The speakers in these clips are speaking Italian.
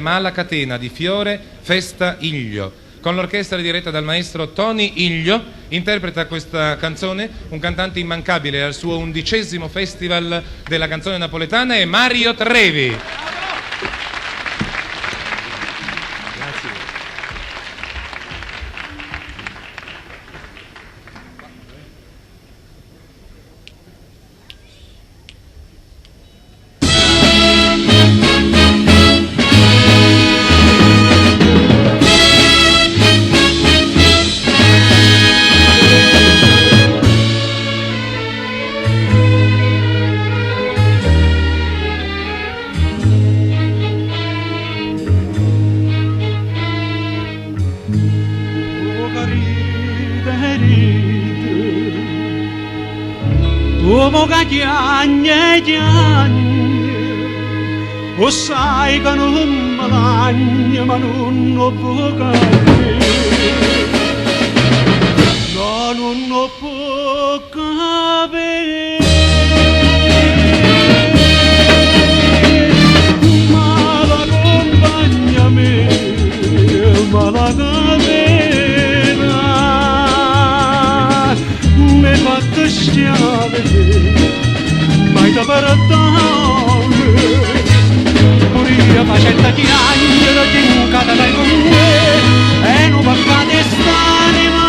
Mala Catena di Fiore Festa Iglio. Con l'orchestra diretta dal maestro Tony Iglio interpreta questa canzone un cantante immancabile al suo 11° Festival della canzone napoletana è Mario Trevi. Uomo che chiagne, o sai che non mi lagna, ma non ho poca no, non ho poca ma la compagna mia, ma la catena mi ha fatto schiave, mai da perdone, pure io facendo di anni ero gincata dai con me, e non paccate st'anima,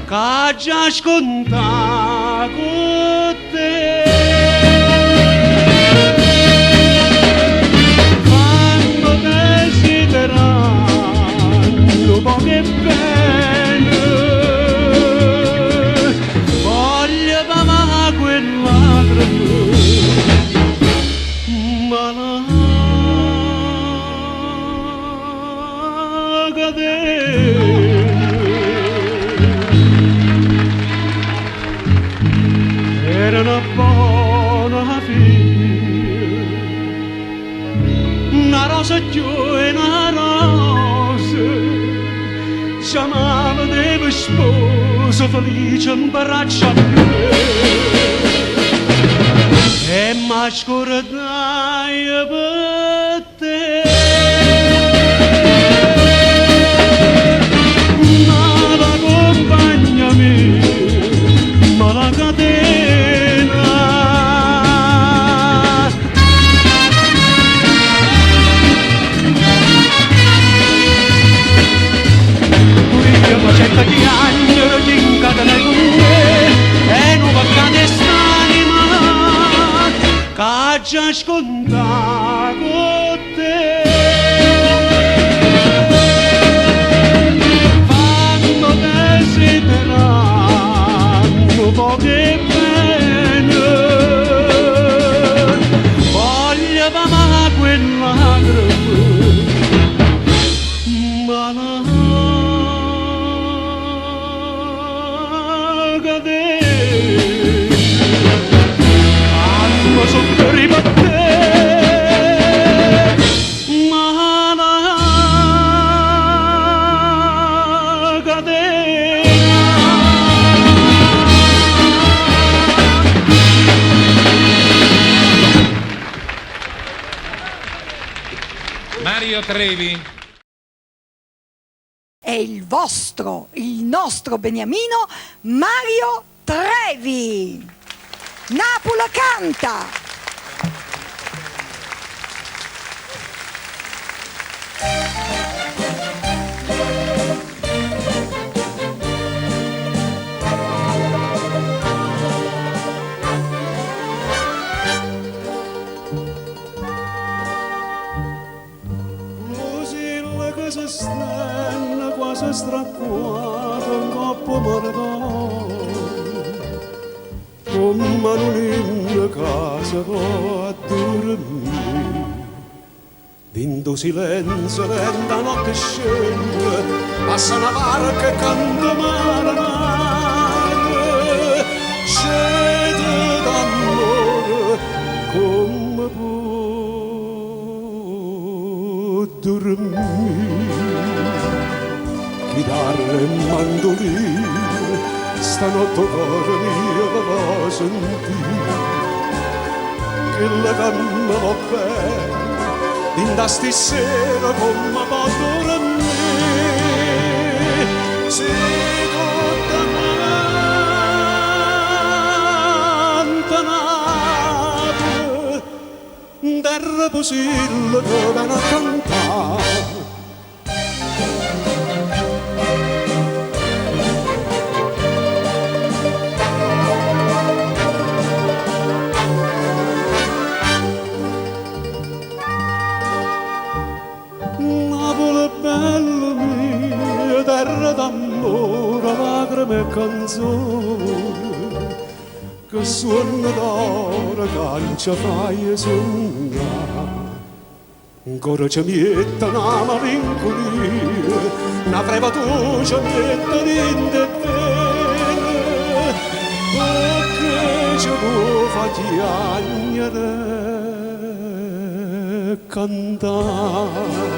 che già sconta con te. Quando desiderando poche bene, voglio mamma quella ma la era una buona figlia, una rosa giù e una rosa, chiamava del sposo felice in braccio a me, e mi scordai per te. Ma la compagna mia, ma la catena, io facendo di anni ero gincata con me, e non paccate st'anima, che già sconta con te. Quando desiderando poche bene, voglio mamma quella ma la catena, quando sono ribattuto Mario Trevi. È il nostro beniamino Mario Trevi. Napoli canta. Cosa strana, quasi strappato un coppo maradona, come non in casa va a dormire, dentro silenzio lenta notte scende, passa una barca e canta mare, scende d'amore come può dormire. Chitarra e mandolino, stanotte cuore mio lo sentire, che la canna va bene, in da stasera come posso dormire, se tutta quanta Napoli, terra posilla che viene a cantare. Bella mia, terra d'amore, lacrime e canzoni, che suona d'oro, cancia fai sognare. Ancora ci mette una malinconia, una frevatura ci mette niente e bene, perché ci può far chiagnere e cantare.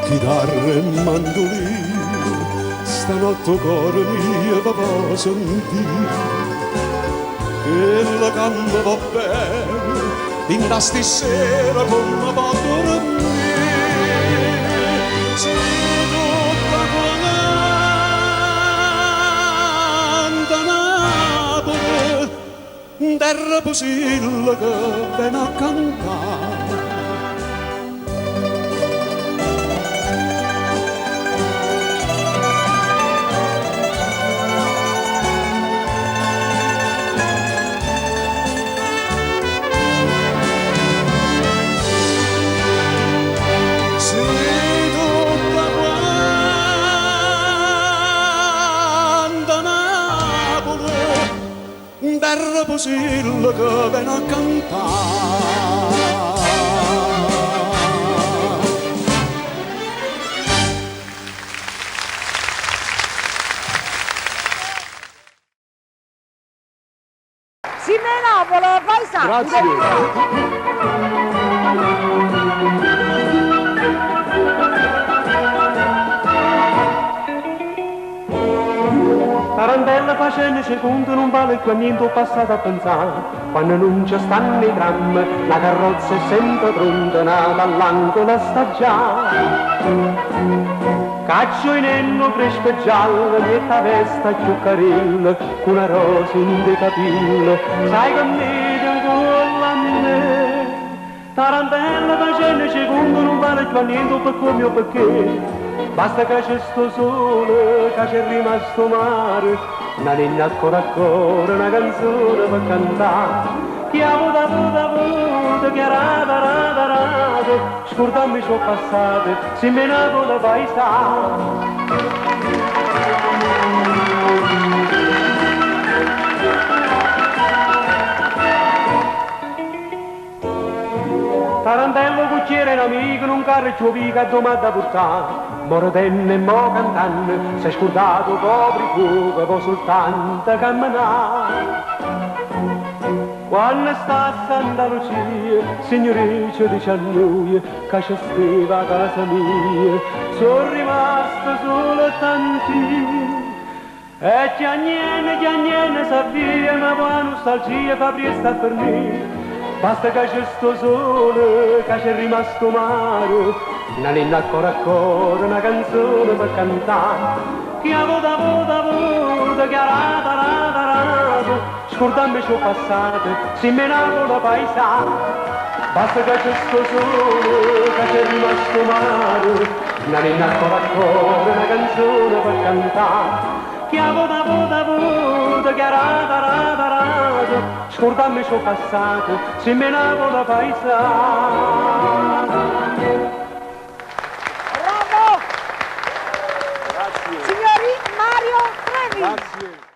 Chitarra e mandolino, stanotte cuore mio va sentire, che la canna va bene, in da stasera come va dormire, se tutta quanta Napoli, terra posilla che viene a cantare. Terra posilla che viene a cantare. Simenopolo, paesano. Grazie. Tarantella facendo secondo non vale più a niente, ho passato a pensare. Quando non ci stanno i tram, la carrozza è sempre pronta, nata all'angolo sta già. Caccio in enno fresco e giallo, niente vesta più carilla, con una rosa in dei capelli, sai che mi con a me. Tarantella facendo secondo non vale più a niente, per come o perché. Basta che c'è sto sole, che c'è rimasto mare, una linea ancora ancora, una canzone per cantare. Che ha avuto, che rada, scordammi ciò passato, si menavo da paesano. Tarantello cucchiere in amico, non carro ci pica domanda a portare. Morodenne e mo cantante, sei scordato poveri fuoco, poi soltanto camminare. Quando sta a Santa Lucia, signoriccio dice a lui, che ci stava a casa mia, sono rimasto solo tanti. E già niente sa via, ma poi nostalgia fa presto a fermare. Basta che c'è sto sole, che c'è rimasto mare, una linea ancora ancora, una canzone per cantare. Che ha avuto, che ha rada, scordammi ciò passato, si menavo da paesano. Basta che c'è sto sole, che c'è rimasto mare, una linea ancora ancora, una canzone per cantare. Che ha avuto, che ha rada, scordammi ciò passato, si menavo da paesano. Bravo! Grazie! Signori Mario Trevi! Grazie.